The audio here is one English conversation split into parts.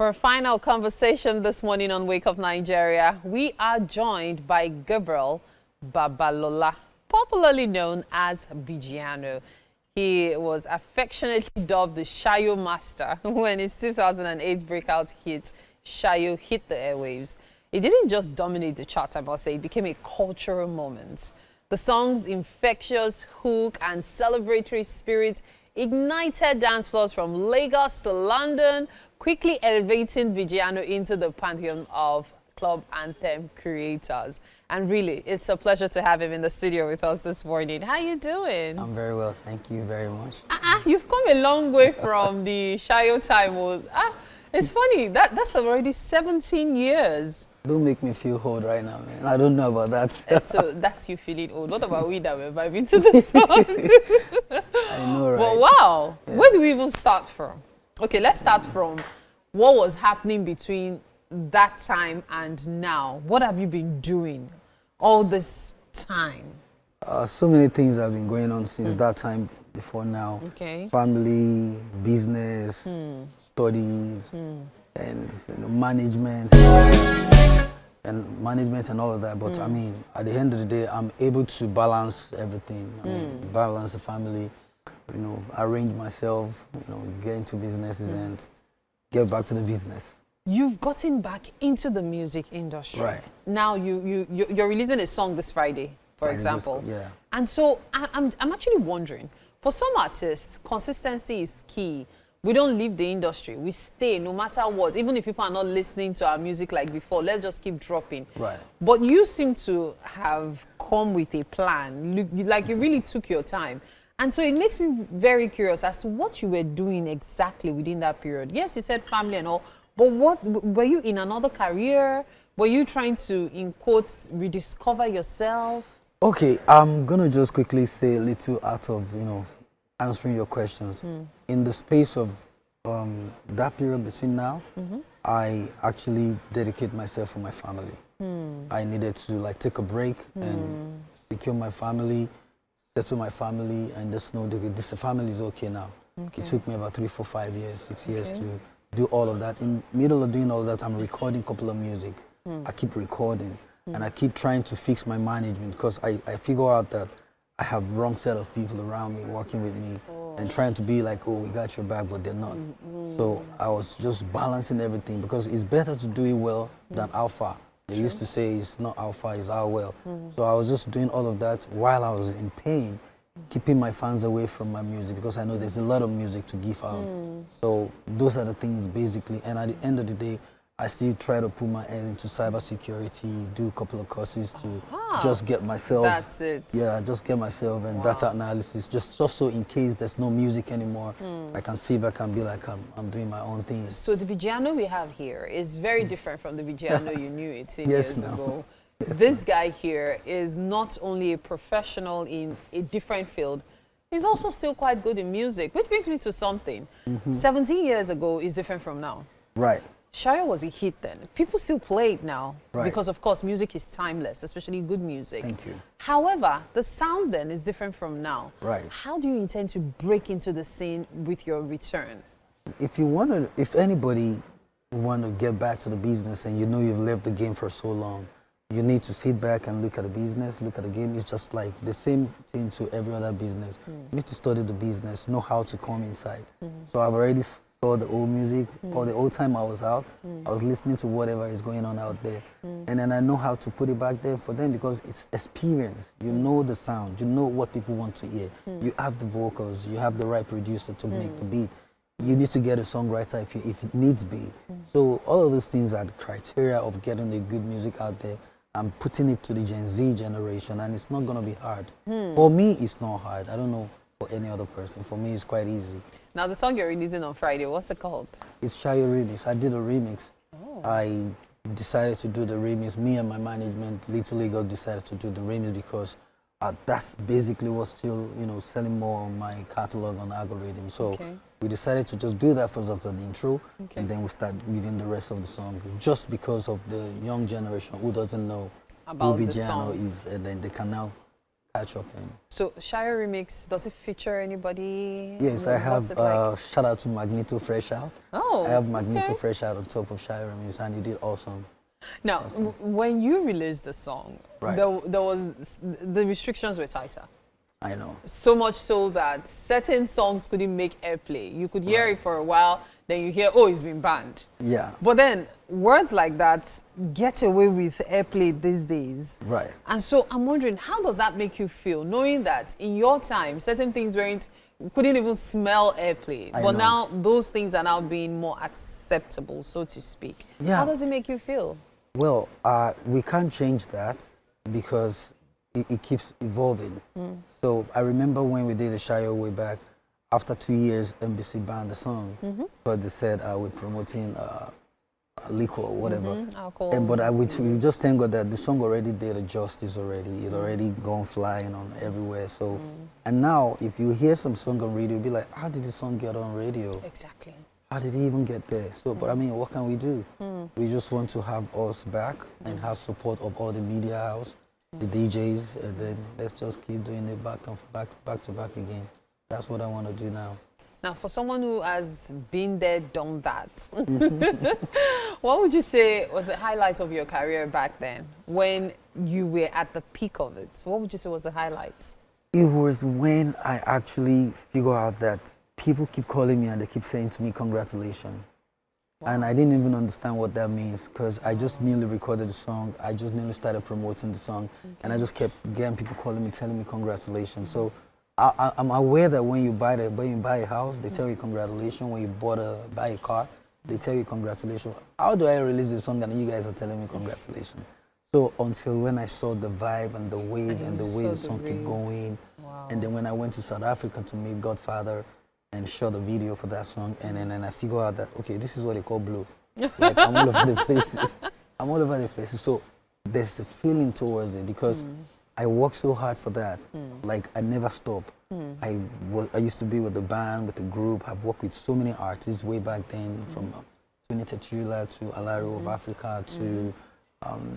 For a final conversation this morning on Wake Up Nigeria, we are joined by Gabriel Baba Lola, popularly known as Bigiano. He was affectionately dubbed the Shayo Master when his 2008 breakout hit, Shayo, hit the airwaves. It didn't just dominate the charts, I must say, it became a cultural moment. The song's infectious hook and celebratory spirit ignited dance floors from Lagos to London, quickly elevating Bigiano into the pantheon of club anthem creators. And really, it's a pleasure to have him in the studio with us this morning. How you doing? I'm very well, thank you very much. You've come a long way from the Shayo time. It's funny, that's already 17 years. Don't make me feel old right now, man. I don't know about that. So that's you feeling old. What about we that were vibing to the song? I know, right? Well, wow. Yeah. Where do we even start from? Okay, let's start from what was happening between that time and now. What have you been doing all this time? So many things have been going on since that time before now. Okay. Family, business, studies, and management and all of that. But I mean, at the end of the day, I'm able to balance everything. I mean, balance the family, arrange myself, get into businesses and get back to the business. You've gotten back into the music industry. Right. Now you're releasing a song this Friday, for example. Yeah. And so I'm actually wondering, for some artists, consistency is key. We don't leave the industry. We stay no matter what. Even if people are not listening to our music like before, let's just keep dropping. Right. But you seem to have come with a plan. Like you really took your time. And so it makes me very curious as to what you were doing exactly within that period. Yes, you said family and all, but what were you in another career? Were you trying to, in quotes, rediscover yourself? Okay, I'm gonna just quickly say a little out of, answering your questions. In the space of that period between now, I actually dedicate myself for my family. I needed to take a break and secure my family, settle my family, and just know that this family is okay now. Okay. It took me about 3, 4, 5 years, 6 years to do all of that. In the middle of doing all of that, I'm recording a couple of music. I keep recording and I keep trying to fix my management because I figure out that I have wrong set of people around me working with me and trying to be like, oh, we got your back, but they're not. So I was just balancing everything because it's better to do it well than how far. They used to say it's not how far, it's how well. So I was just doing all of that while I was in pain, keeping my fans away from my music because I know there's a lot of music to give out. So those are the things basically. And at the end of the day, I still try to put my head into cybersecurity, do a couple of courses to just get myself. That's it. Yeah, just get myself and data analysis, just so in case there's no music anymore, I can sit back and be like, I'm doing my own thing. So the Bigiano we have here is very different from the Bigiano you knew 18 years ago. This guy here is not only a professional in a different field, he's also still quite good in music, which brings me to something. 17 years ago is different from now. Right. Shayo was a hit then. People still play it now because, of course, music is timeless, especially good music. Thank you. However, the sound then is different from now. Right. How do you intend to break into the scene with your return? If anybody want to get back to the business and you've left the game for so long, you need to sit back and look at the business, look at the game. It's just like the same thing to every other business. You need to study the business, know how to come inside. So I've already saw the old music, or the old time I was out, I was listening to whatever is going on out there. And then I know how to put it back there for them because it's experience. You know the sound, you know what people want to hear. You have the vocals, you have the right producer to make the beat. You need to get a songwriter if it needs be. So all of those things are the criteria of getting the good music out there. I'm putting it to the Gen Z generation and it's not gonna be hard. For me, it's not hard. I don't know for any other person. For me, it's quite easy. Now, the song you're releasing on Friday, what's it called? It's Shayo remix. I did a remix. I decided to do the remix. Me and my management, Little League, decided to do the remix because that's basically what's still, selling more on my catalog on algorithm. So we decided to just do that first as an intro, and then we start giving the rest of the song. Just because of the young generation who doesn't know about who the Bigiano song is, and then they can now catch up in. So Shayo remix, does it feature anybody? Yes, I have, What's it like? shout out to Magneto Fresh Out. Oh, I have Magneto okay. Fresh Out on top of Shayo remix, and he did awesome. Now, Awesome. when you released the song, Right. there was the restrictions were tighter. I know. So much so that certain songs couldn't make airplay. You could hear Right. it for a while, then you hear, oh, it's been banned. Yeah. But then words like that get away with airplay these days. Right. And so I'm wondering, how does that make you feel, knowing that in your time, certain things couldn't even smell airplay, I but know. now those things are now being more acceptable, so to speak. Yeah. How does it make you feel? Well, we can't change that because it keeps evolving. So I remember when we did the Shayo way back, after 2 years, NBC banned the song, but they said we're promoting liquor or whatever. Alcohol. And but we just thank God that the song already did a justice already. It already gone flying on everywhere. So, and now if you hear some song on radio, you'll be like, how did this song get on radio? Exactly. How did it even get there? So, but I mean, what can we do? We just want to have us back and have support of all the media house, the DJs, and then let's just keep doing it back to back again. That's what I want to do now. Now, for someone who has been there, done that, what would you say was the highlight of your career back then, when you were at the peak of it? What would you say was the highlight? It was when I actually figured out that people keep calling me and they keep saying to me, congratulations. Wow. And I didn't even understand what that means because I just newly recorded the song. I just newly started promoting the song. And I just kept getting people calling me, telling me congratulations. So I'm aware that when you buy a house, they tell you congratulations. When you buy a car, they tell you congratulations. How do I release the song and you guys are telling me congratulations? So until when I saw the vibe and the wave and the way the song kept going. Wow. And then when I went to South Africa to meet Godfather and shot a video for that song, and then I figured out that, okay, this is what they call blue. Like, I'm all over the places. I'm all over the places. So there's a feeling towards it because I worked so hard for that. Like, I never stop. I used to be with the band, with the group. I've worked with so many artists way back then, from Tony Tetula to Alario of Africa to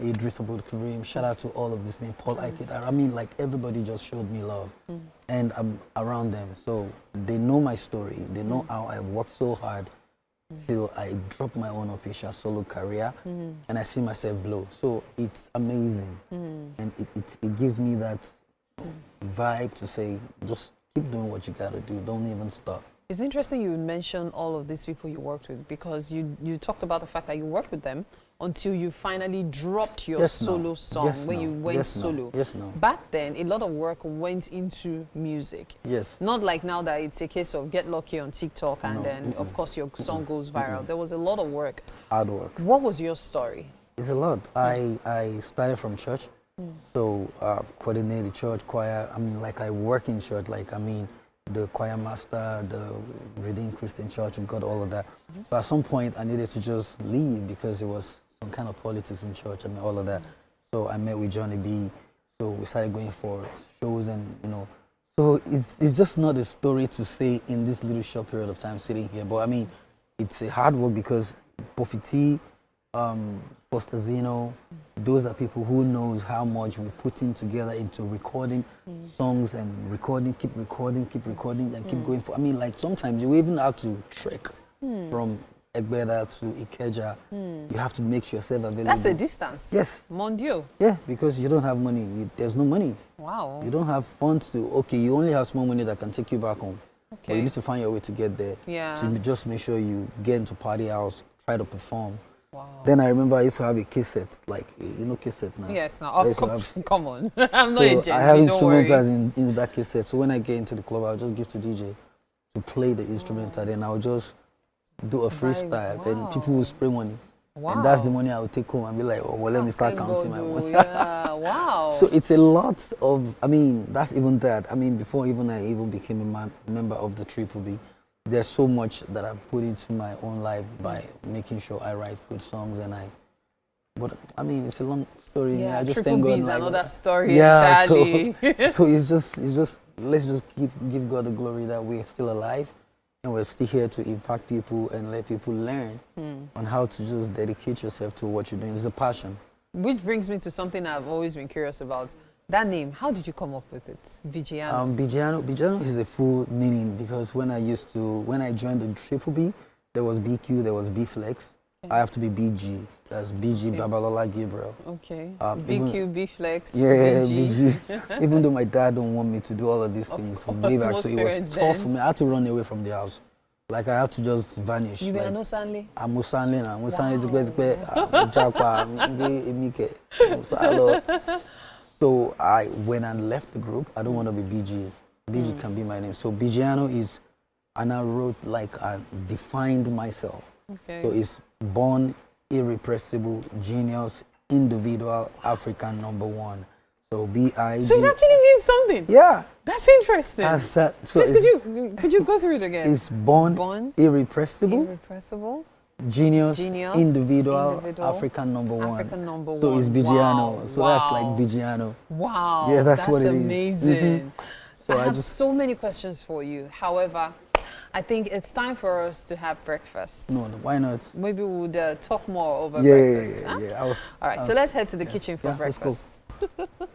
Idris Abdul Karim. Shout out to all of this name, Paul Aikid. I mean, like, everybody just showed me love. And I'm around them. So they know my story. They know how I worked so hard till I dropped my own official solo career and I see myself blow. So it's amazing. And it gives me that vibe to say, just keep doing what you gotta do. Don't even stop. It's interesting you mentioned all of these people you worked with, because you talked about the fact that you worked with them until you finally dropped your solo song, when you went solo. Yes, no. Back then, a lot of work went into music. Yes. Not like now that it's a case of get lucky on TikTok and then, of course, your song goes viral. There was a lot of work. Hard work. What was your story? It's a lot. I started from church, so coordinate the church choir. I mean, like, I work in church. Like, I mean, the choir master, the Redeemed Christian Church, we got all of that. But at some point, I needed to just leave because it was some kind of politics in church. I mean, all of that. So I met with Johnny B. So we started going for shows, and so it's just not a story to say in this little short period of time sitting here. But I mean, it's a hard work because Buffy T, Foster Zeno, those are people who knows how much we put in together into recording songs and keep recording, and keep going for. I mean, like, sometimes you even have to trek from Egbeda to Ikeja. You have to make yourself available. That's a distance. Yes. Mon Dieu. Yeah, because you don't have money. There's no money. Wow. You don't have funds to, okay, you only have small money that can take you back home. Okay. But you need to find your way to get there. Yeah. To just make sure you get into party house, try to perform. Wow. Then I remember I used to have a cassette, like, cassette now. Yes, now, of course. Come on. I'm not a Gen Z, I have don't worry. instrumentals in that cassette. So when I get into the club, I'll just give to DJ to play the instrumental. Then I'll just do a freestyle. Wow. And people will spray money. Wow. And that's the money I will take home and be like, oh, well, let me start counting my money. Yeah, wow. So it's a lot of, I mean, that's even that. I mean, before even I became a member of the Triple B, there's so much that I've put into my own life by making sure I write good songs, but I mean, it's a long story. Yeah, I just Triple thank B God, is like, another story yeah, entirely. so it's just let's just give God the glory that we're still alive and we're still here to impact people and let people learn on how to just dedicate yourself to what you're doing. It's a passion. Which brings me to something I've always been curious about. That name, how did you come up with it? Bigiano. Bigiano is a full meaning because when I joined the Triple B, there was BQ, there was B Flex. Okay. I have to be BG. That's BG, okay. Baba Lola Gabriel. Okay. BQ, B Flex. Yeah, BG. Even though my dad don't want me to do all of these things, maybe actually it was tough for me. I had to run away from the house. Like I had to just vanish. You were no Sanley? I'm Musanli now. Musanli. So I when I left the group, I don't want to be BG. BG can be my name. So Bigiano is, and I wrote like I defined myself. Okay. So it's born, irrepressible, genius, individual, African #1. So B-I-G. So it actually means something. Yeah. That's interesting. So just could you go through it again? It's born, irrepressible, genius, individual, African #1. African #1. So it's Bigiano. Wow. So that's like Bigiano. Wow. Yeah, that's what it is. Amazing. So I have so many questions for you. However, I think it's time for us to have breakfast. No, why not? Maybe we would talk more over breakfast. Yeah. All right, so let's head to the kitchen for breakfast. Let's go.